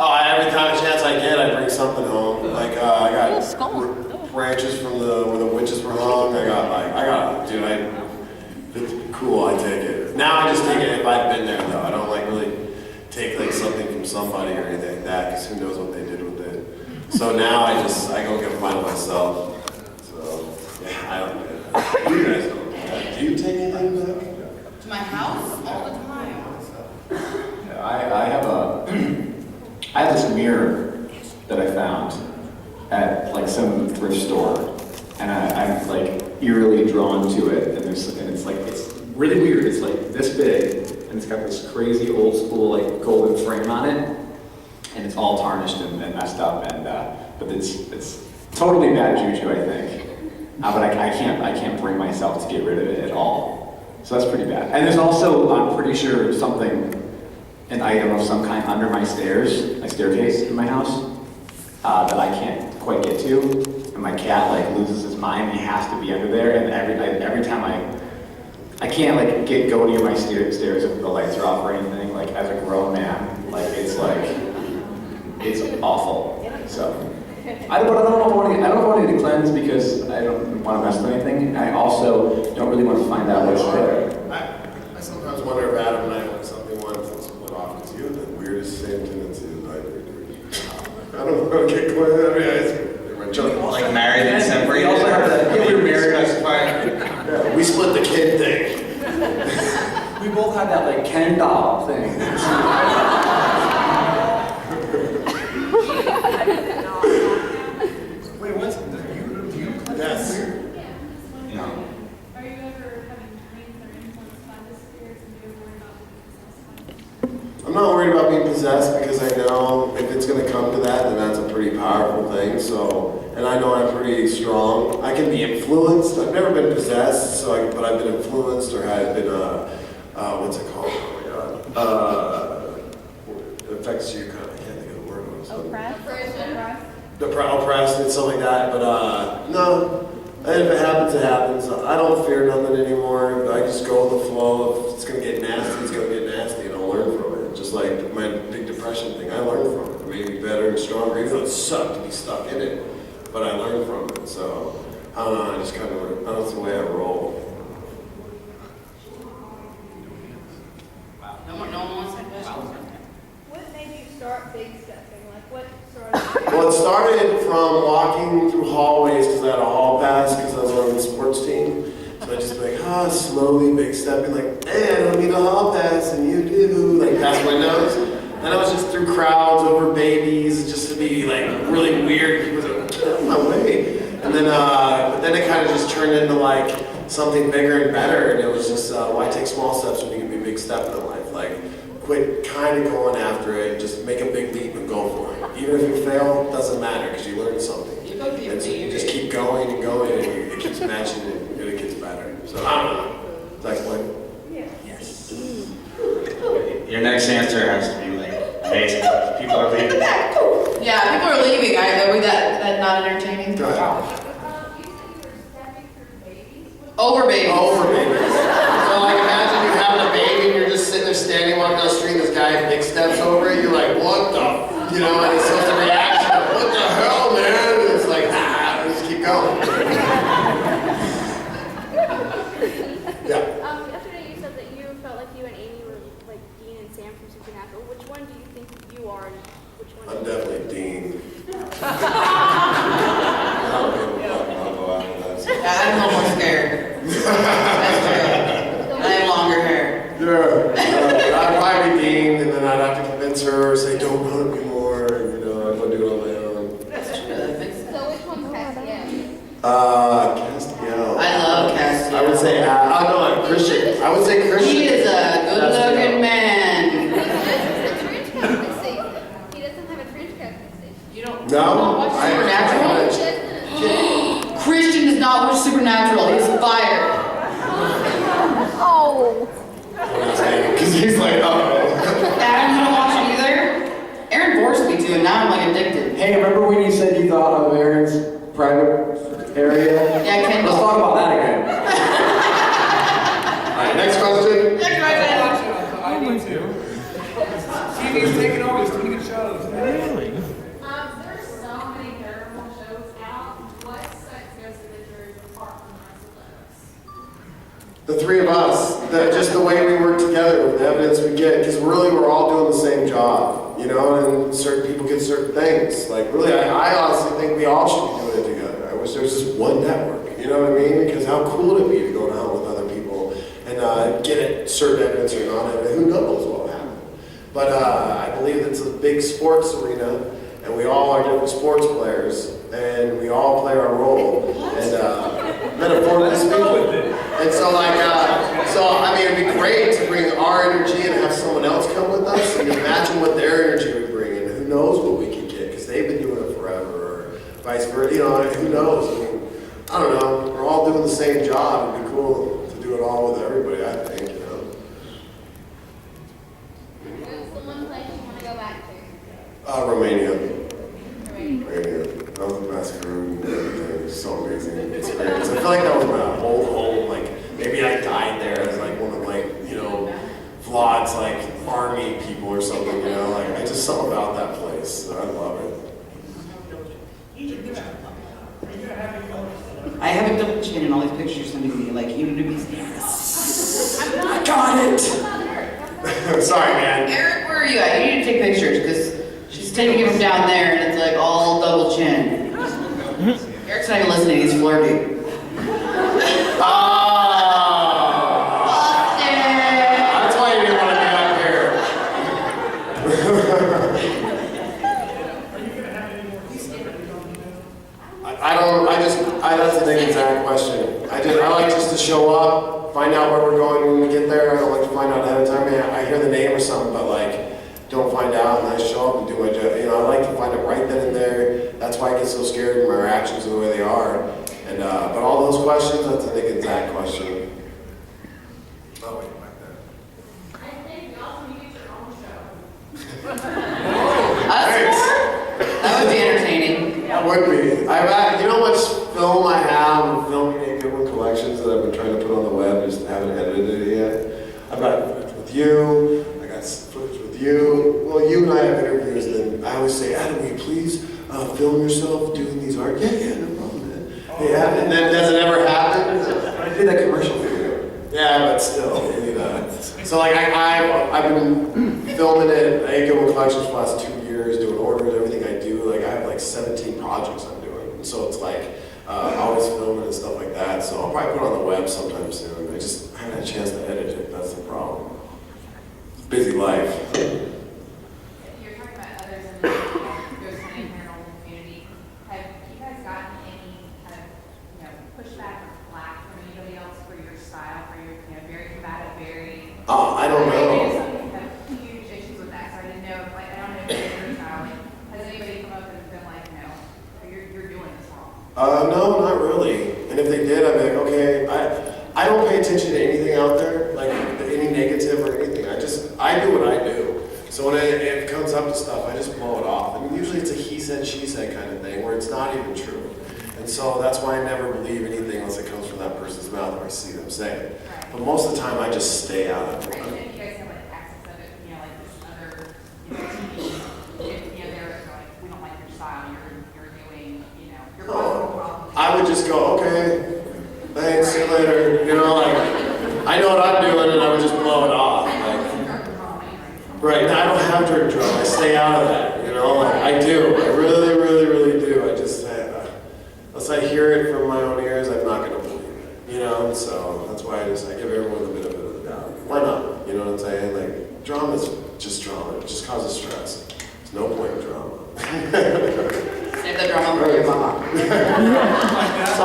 Oh, every time a chance I get, I bring something home. Like I got branches from where the witches were hung. It's cool. I take it. Now I just take it if I've been there though. I don't like really take like something from somebody or anything like that because who knows what they did with it. So now I go get mine myself. So yeah, I don't. You guys don't do that. Do you take anything back? To my house all the time. Yeah, I have this mirror that I found at like some thrift store, and I'm like eerily drawn to it. And it's really weird. It's like this big, and it's got this crazy old school like golden frame on it, and it's all tarnished and messed up. And but it's totally bad juju, I think. But I can't bring myself to get rid of it at all. So that's pretty bad. And there's also, I'm pretty sure, an item of some kind under my staircase in my house that I can't quite get to. And my cat like loses his mind. He has to be under there. And every time I can't like go near my stairs if the lights are off or anything. Like as a grown man, it's awful. So. I don't know if I want to cleanse because I don't want to mess with anything. I also don't really want to find out what's there. I sometimes wonder if Adam and I have something one to split off with you. The weirdest same tendency as I do. I don't want to get clean. Like married and separated. We also have that. Yeah, we were married. Yeah, we split the kid thing. We both had that like Ken doll thing. Wait, what's do you Yes. No. Are you ever having dreams that are influenced by the spirits and do you worry about being possessed by them? I'm not worried about being possessed because I know if it's going to come to that, then that's a pretty powerful thing. So, and I know I'm pretty strong. I can be influenced. I've never been possessed, but I've been influenced or I've been, what's it called? Oh my God. It affects you kind of, I can't think of the word. Oppressed and stuff like that. But no. And if it happens, it happens. I don't fear nothing anymore. I just go with the flow. If it's going to get nasty, it's going to get nasty, and I'll learn from it. Just like my big depression thing, I learned from it. It made me better and stronger. Even though it sucked to be stuck in it, but I learned from it. So, I don't know, I just kind of, that's the way I roll. No one wants that question. What made you start big stepping? Like what started? Well, it started from walking through hallways because I had a hall pass because I was on the sports team. So I just be like, slowly big stepping, like, hey, I don't need a hall pass, and you do, like past windows. And I was just through crowds, over babies, just to be like really weird. People were like, get out of my way. And then, but then it kind of just turned into like something bigger and better. And it was just, why take small steps when you can be big step in life? Like, quit kind of going after it, just make a big leap and go for it. Even if you fail, it doesn't matter because you learned something. And so you just keep going and going, and it keeps matching and it gets better. So I don't know. Is that clear? Yeah. Yes. Your next answer has to be like amazing. People are leaving. Yeah, people are leaving. Are that not entertaining? Go ahead. You said you were stepping through babies. Over babies. Over babies. So like imagine you having a baby and you're just sitting there standing walking down the street and this guy big steps over it, you're like, what the, and it's just a reaction of, what the hell, man? And it's like, just keep going. Yeah. Yesterday you said that you felt like you and Amy were like Dean and Sam from Supernatural. Which one do you think you are and which one? I'm definitely Dean. I'll go after that. I'm a little more scared. That's true. I have longer hair. Yeah. I'd probably be Dean, and then I'd have to convince her, say, don't hurt me more, and I'd go do it on my own. That's true. That makes sense. So which one's Castiel? Castiel. I love Castiel. I would say, no, Christian. I would say Christian. He is a good-looking man. He doesn't have a trench coat this season. He doesn't have a trench coat this season. You don't No? watch I- Supernatural? Christian does not watch Supernatural. He's fired. Oh. Because he's like, Adam, you don't watch it either? Aaron forced me to, and now I'm like addicted. Hey, remember when you said you thought of Aaron's private area? Yeah, Kendall. Let's talk about that again. All right, next question. Next question. I need to. TV's taking over There's so many paranormal shows out. What sets Ghost Adventures apart from the rest of those? The three of us, just the way we work together with the evidence we get, because really we're all doing the same job, you know, and certain people get certain things. Like really, I honestly think we all should be doing it together. I wish there was just one network, you know what I mean? Because how cool would it be to go down with other people and get at certain evidence or not evidence? Who knows what will happen? But I believe it's a big sports arena, and we all are different sports players, and we all play our role. And metaphorically speaking. And so I mean, it'd be great to bring our energy and have someone else come with us, and imagine what their energy would bring, and who knows what we could get, because they've been doing it forever, or vice versa, you know, who knows? I mean, I don't know, we're all doing the same job. It'd be cool to do it all with everybody, I think, you know. What's the one place you want to go back to? Romania. Romania. That was the best room and everything. It was so amazing experience. I feel like that was my whole home. Like maybe I died there as like one of like, you know, Vlog's like army people or something, you know, like I just something about that place. I love it. I have a double chin in all these pictures you're sending me, like, you know, yes. I got it. Sorry, man. Eric, where are you at? You need to take pictures, because she's taking it from down there, and it's like all double chin. Eric's not even listening, he's flirting. That's why you didn't want to be up here. That's the exact question. I like just to show up, find out where we're going when we get there. I don't like to find out ahead of time. I hear the name or something, but like, don't find out, and I show up and do my job. You know, I like to find it right then and there. That's why I get so scared when my reactions are the way they are. And but all those questions, that's the exact question. Oh wait, back there. I think you also need to get your own show. That would be entertaining. That would be. You know how much film I have of filming in Goodwin collections that I've been trying to put on the web, just haven't edited it yet. I've got footage with you, I got footage with you. Well, you and I have interviews, and then I always say, Adam, will you please film yourself doing these art? Yeah, no problem, man. Yeah, and then does it ever happen? I did that commercial for you. Yeah, but still, you need so like I've been filming it at Goodwin collections for the last 2 years, doing orders, everything I do. Like I have like 17 projects I'm doing, and so it's like always filming and stuff like that. So I'll probably put it on the web sometime soon. I just haven't had a chance to edit it. That's the problem. Busy life. You're talking about others in the ghost hunting paranormal community. Have you guys gotten any kind of, pushback or flack from anybody else for your style, for your, very combative, very... I don't know. Maybe some people have huge issues with that, so I didn't know, like, I don't know if it's your style. Like, has anybody come up and been like, no, you're doing this wrong? No, not really. And if they did, I'd be like, okay. I don't pay attention to anything out there, like any negative or anything. I do what I do. So when it comes up to stuff, I just blow it off. I mean, usually it's a he said, she said kind of thing, where it's not even true. And so that's why I never believe anything unless it comes from that person's mouth or I see them say it. Right. But most of the time, I just stay out of it. Right, and if you guys have like access of it, like this other, TV, they're like, we don't like your style, you're doing, you're causing problems. I would just go, okay, thanks, see you later. Like, I know what I'm doing, and I would just blow it off. Right, now I don't have drink drama. I stay out of that, like I do. I really, really, really do. I just, unless I hear it from my own ears, I'm not going to believe it, So that's why I give everyone the benefit of the doubt. Why not? You know what I'm saying? Like, drama is just drama. It just causes stress. There's no point in drama. Save the drama for your mama. So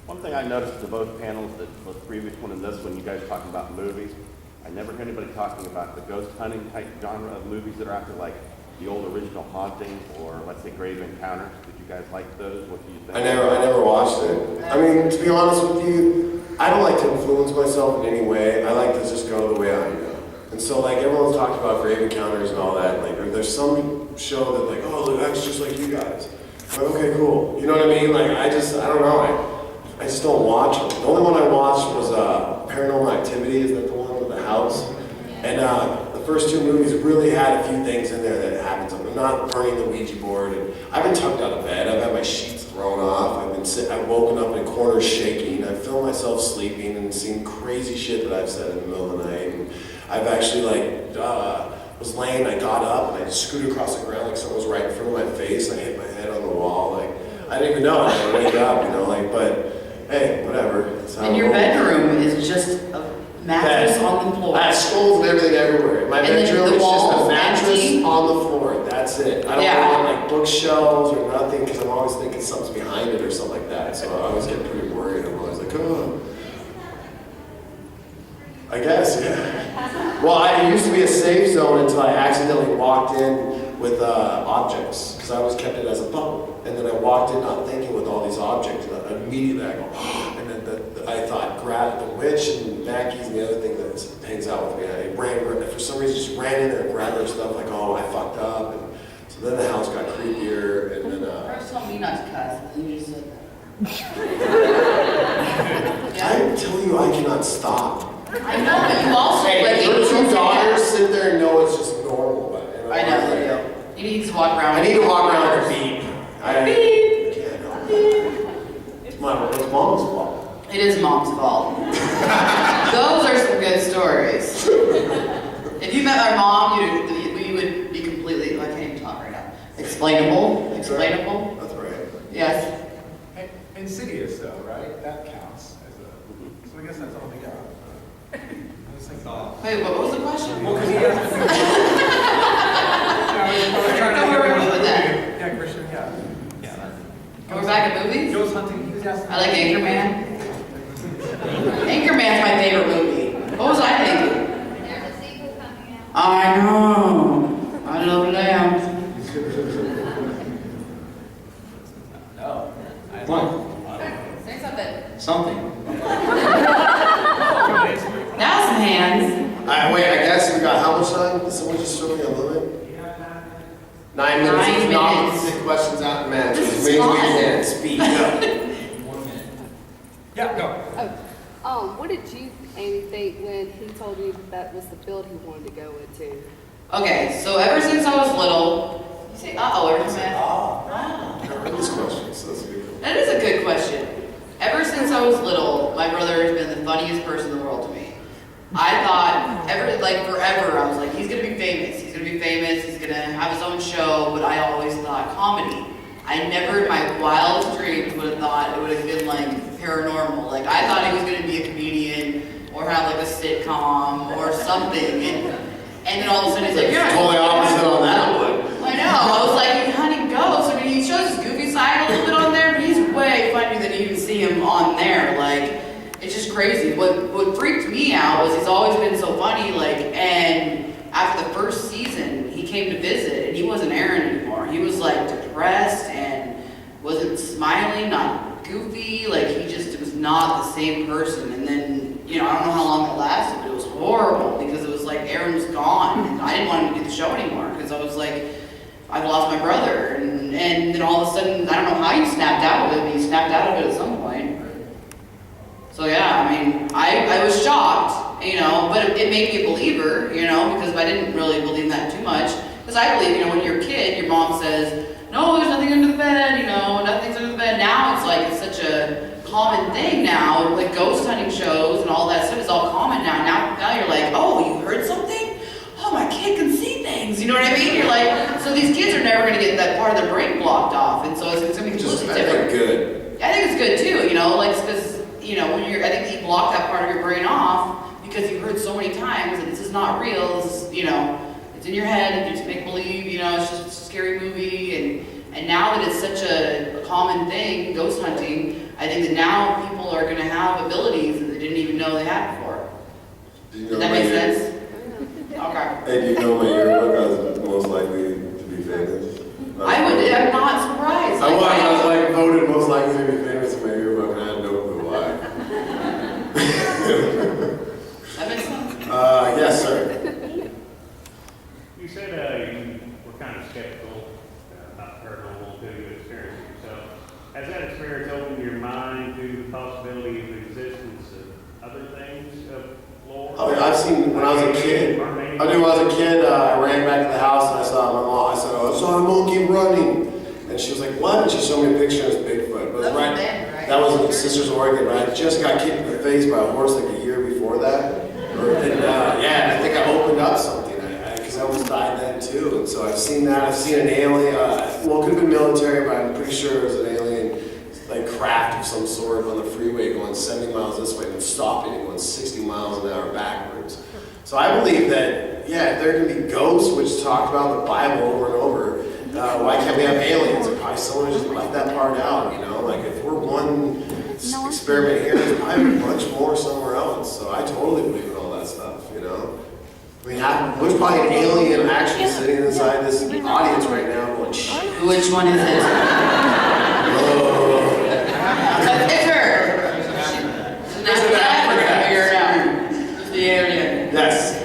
One thing I noticed to both panels, the previous one and this one, you guys talking about movies. I never hear anybody talking about the ghost hunting type genre of movies that are out there, like the old original Haunting or let's say Grave Encounters. Did you guys like those? What do you think? I never watched it. I mean, to be honest with you, I don't like to influence myself in any way. I like to just go the way I go. And so, like, everyone's talked about Grave Encounters and all that. Like, there's some show that, like, oh, that's just like you guys. But okay, cool. You know what I mean? Like, I don't know. I just don't watch them. The only one I watched was Paranormal Activity. Is that the one with the house? And the first two movies really had a few things in there that happened to me. I'm not burning the Ouija board. And I've been tucked out of bed. I've had my sheets thrown off. I've woken up in corners shaking. I've filmed myself sleeping and seen crazy shit that I've said in the middle of the night. And I've actually was laying, I got up and I scooted across the ground like someone was right in front of my face. I hit my head on the wall. Like, I didn't even know. I didn't wake up, you know, like, but hey, whatever. And your bedroom is just a mattress on the floor. I have skulls and everything everywhere. My bedroom is just a mattress on the floor. That's it. I don't want like bookshelves or nothing because I'm always thinking something's behind it or something like that. So I always get pretty worried. I'm always like, oh. I guess, yeah. Well, it used to be a safe zone until I accidentally walked in with objects because I always kept it as a bubble. And then I walked in not thinking with all these objects, and immediately I go, and then I thought, grab the witch and Mackey's and the other thing that hangs out with me. I for some reason, just ran in there and grabbed her stuff, like, oh, I fucked up. And so then the house got creepier, and then. First told me not to cuss, and you just said that. I tell you, I cannot stop. I know, but you also Hey, your two children. daughters sit there and know it's just normal. But, you know, I know. You need to walk around. I need to walk around with a beep. Beep. Can't help it. It's mom's fault. It is mom's fault. Those are some good stories. If you met our mom, you would be completely, I can't even talk right now. Explainable. That's right. Yes. Insidious, though, right? That counts as a. So I guess that's all we got. Wait, what was the question? Well, because he asked. Yeah, Christian, yeah. We're back at movies? Ghost hunting, he was asking. I like Anchorman. Anchorman's my favorite movie. What was I thinking? There's a sequel coming out. I know. I love them. No. What? Say something. Something. Now some hands. Wait, I guess we got how much time? Did someone just show me a limit? 9 minutes. 9 If not, we minutes. can take questions out and match. This Which is means we fun. can speak up. Yeah, go. What did you, Amy, think when he told you that was the field he wanted to go into? Okay, so ever since I was little, you say uh-oh every time. Wow. I've heard this question, so that's a good one. That is a good question. Ever since I was little, my brother has been the funniest person in the world to me. I thought, forever, I was like, he's gonna be famous, he's gonna have his own show, but I always thought comedy. I never in my wildest dreams would have thought it would have been like paranormal. Like, I thought he was gonna be a comedian, or have like a sitcom, or something, and then all of a sudden he's like, yeah. Totally opposite on that one. I know, I was like, honey, ghost. I mean, he shows his goofy side a little bit on there, but he's way funnier than you even see him on there. Like, it's just crazy. What freaked me out was he's always been so funny, like, and after the first season, he came to visit, and he wasn't Aaron anymore. He was, like, depressed and wasn't smiling, not goofy. Like, he just was not the same person. And then, you know, I don't know how long it lasted, but it was horrible because it was like Aaron was gone, and I didn't want him to do the show anymore because I was like, I've lost my brother. And then all of a sudden, I don't know how he snapped out of it, but he snapped out of it at some point. So yeah, I mean, I was shocked, you know, but it made me a believer, you know, because I didn't really believe that too much. Because I believe, you know, when you're a kid, your mom says, no, there's nothing under the bed, you know, nothing's under the bed. Now it's like, it's such a common thing now, like ghost hunting shows and all that stuff is all common now. Now you're like, oh, you heard something? Oh, my kid can see things, you know what I mean? You're like, so these kids are never going to get that part of their brain blocked off, and so it's going to be completely different. Good. I think it's good too, you know, like, because, you know, when I think you block that part of your brain off because you've heard so many times that this is not real, this is, you know, it's in your head and you just make believe, you know, it's just a scary movie, and now that it's such a common thing, ghost hunting, I think that now people are going to have abilities that they didn't even know they had before. Does that make sense? Okay. Hey, do you know my yearbook? I was most likely to be famous. I'm not surprised. I was like voted most likely to be famous in my yearbook, and I had no clue why. That makes sense. Yes, sir. You said you were kind of skeptical about paranormal until you experienced I've seen when I was a kid. I ran back to the house and I saw my mom. I said, "Oh, I saw a monkey running," and she was like, "What?" And she showed me a picture of this Bigfoot. But that was in Sisters, Oregon. But I just got kicked in the face by a horse like a year before that. And and I think I opened up something because I almost died then too. And so I've seen that. I've seen an alien. Well, it could have been military, but I'm pretty sure it was an alien, like craft of some sort on the freeway going 70 miles this way and then stopping and going 60 miles an hour backwards. So I believe that, if there can be ghosts, which talk about the Bible over and over, why can't we have aliens? Or probably someone just left that part out, you know? Like if we're one experiment here, there's probably much more somewhere else. So I totally believe in all that stuff, you know? I mean, there's probably an alien actually sitting inside this audience right now going, shh. Which one is it? It's her. That's what we're gonna figure it out. It's the alien. Yes.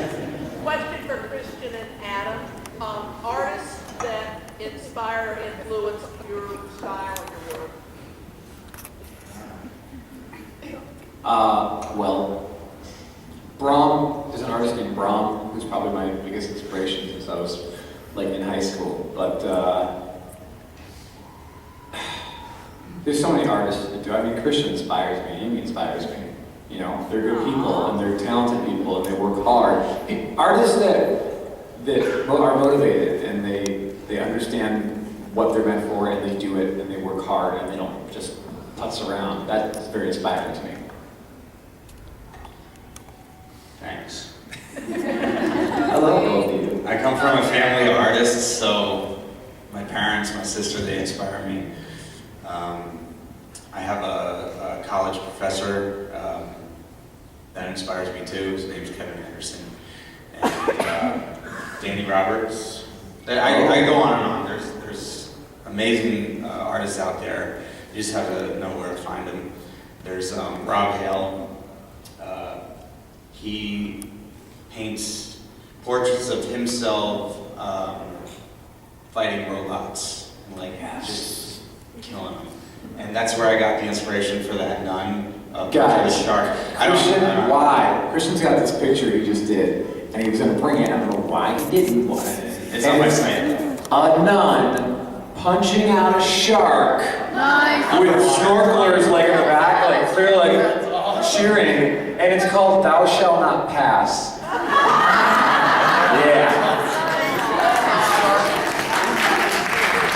Question for Christian and Adam. Artists that inspire or influence your style and your work? Well, Brahm, there's an artist named Brahm, who's probably my biggest inspiration since I was like in high school. But there's so many artists that do. I mean, Christian inspires me, Amy inspires me. You know, they're good people and they're talented people and they work hard. Artists that are motivated and they understand what they're meant for and they do it and they work hard and they don't just putz around. That's very inspiring to me. Thanks. I love both of you. I come from a family of artists, so my parents, my sister, they inspire me. I have a college professor that inspires me too. His name's Kevin Anderson. And Danny Roberts. I go on and on. There's amazing artists out there. You just have to know where to find them. There's Rob Hale. He paints portraits of himself fighting robots and just killing them. And that's where I got the inspiration for that nun of the shark. Christian, why? Christian's got this picture he just did, and he was going to bring it. I don't know why he didn't. It's on my site. A nun punching out a shark with snorkelers like in the back, like clear, like cheering, and it's called "Thou Shall Not Pass."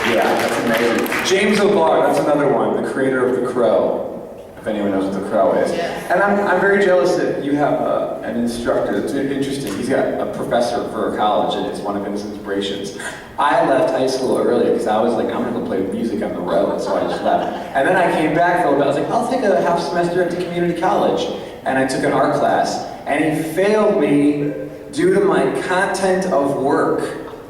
Yeah, that's amazing. James O'Barr, that's another one, the creator of The Crow, if anyone knows what The Crow is. And I'm very jealous that you have an instructor. It's interesting. He's got a professor for a college, and it's one of his inspirations. I left high school earlier because I was like, I'm going to go play music on the road, so I just left. And then I came back for a little bit. I was like, I'll take a half semester at the community college. And I took an art class, and he failed me due to my content of work.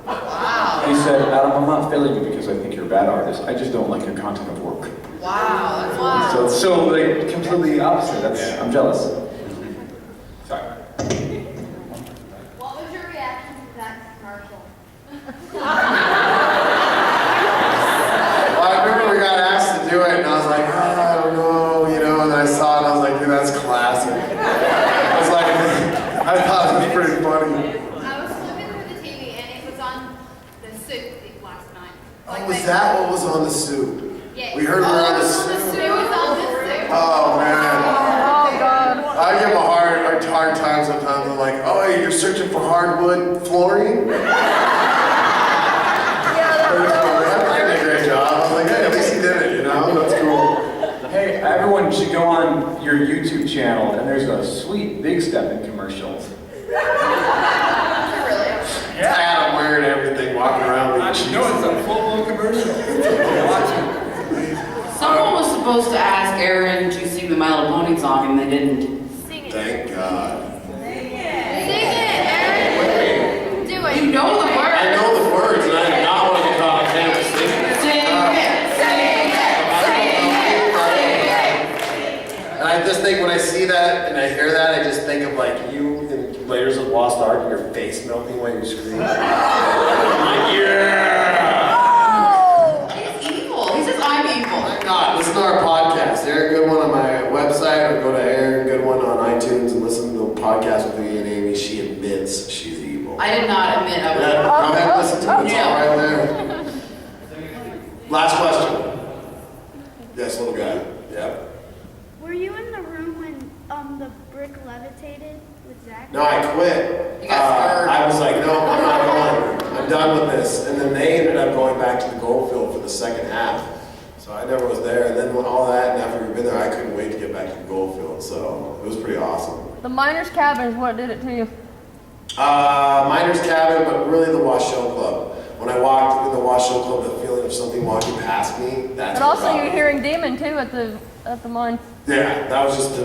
Wow. He said, Adam, I'm not failing you because I think you're a bad artist. I just don't like your content of work. Wow, that's wow. So it's so like completely opposite. I'm jealous. Sorry. What was your reaction to that commercial? Well, I remember we got asked to do it, and I was like, I don't know, you know, and then I saw it, and I was like, dude, that's classic. I was like, I thought it was pretty funny. I was flipping through the TV and it was on the soup last night. Oh, was that what was on the soup? Yeah. We heard we were on the soup. It was on the soup. Oh, man. I give him a hard time sometimes. I'm like, oh, you're searching for hardwood flooring? Yeah, that's a great job. I was like, hey, at least he did it, you know? That's cool. Hey, everyone should go on your YouTube channel, and there's a sweet Big Step in commercial. Yeah, I'm wearing everything, walking around being cheesy. No, it's a full-blown commercial. Watch it. Someone was supposed to ask Aaron to sing the My Little Pony song, and they didn't. Sing it. Thank God. Sing it, Aaron. Do it. You know the words. I know the words, and I do not want to be caught on camera singing. Sing it, sing it. And I just think when I see that and I hear that, I just think of like you in Raiders of the Lost Ark and your face melting while you scream. I'm like, yeah! He's evil. He says I'm evil. I'm not. Listen to our podcast. Aaron Goodwin on my website, or go to Aaron Goodwin on iTunes and listen to the podcast with me and Amy. cake, she admits she's evil. I did not admit I was. Yeah, go ahead and listen to it. It's all right there. Last question. Yes, little guy. Yep. Were you in the room when the brick levitated with Zach? No, I quit. You got scared. I was like, no, I'm not going. I'm done with this. And then they ended up going back to the gold field for the second half. So I never was there. And then when all that, and after we've been there, I couldn't wait to get back to the gold field. So it was pretty awesome. The miners' cabin is what did it to you? Miner's cabin, but really the Washoe Club. When I walked in the Washoe Club, the feeling of something walking past me, that's But what also got you're me. hearing Demon too at the mine. Yeah, that was just the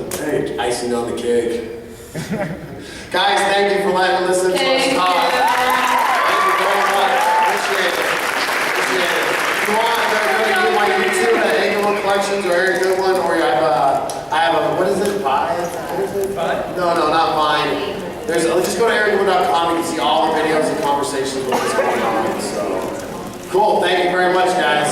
icing on the cake. Guys, thank you for letting me listen to us Thank talk. you. Thank you very much. Appreciate it. Appreciate it. If you want, they're going to do my YouTube at Goodwin Collections or Eric Goodwin, or I have a, what is it, Vine? What is it? Vine? No, not Vine. Just go to ericgoodwin.com, you can see all the videos and conversations with what's going on. So, cool. Thank you very much, guys.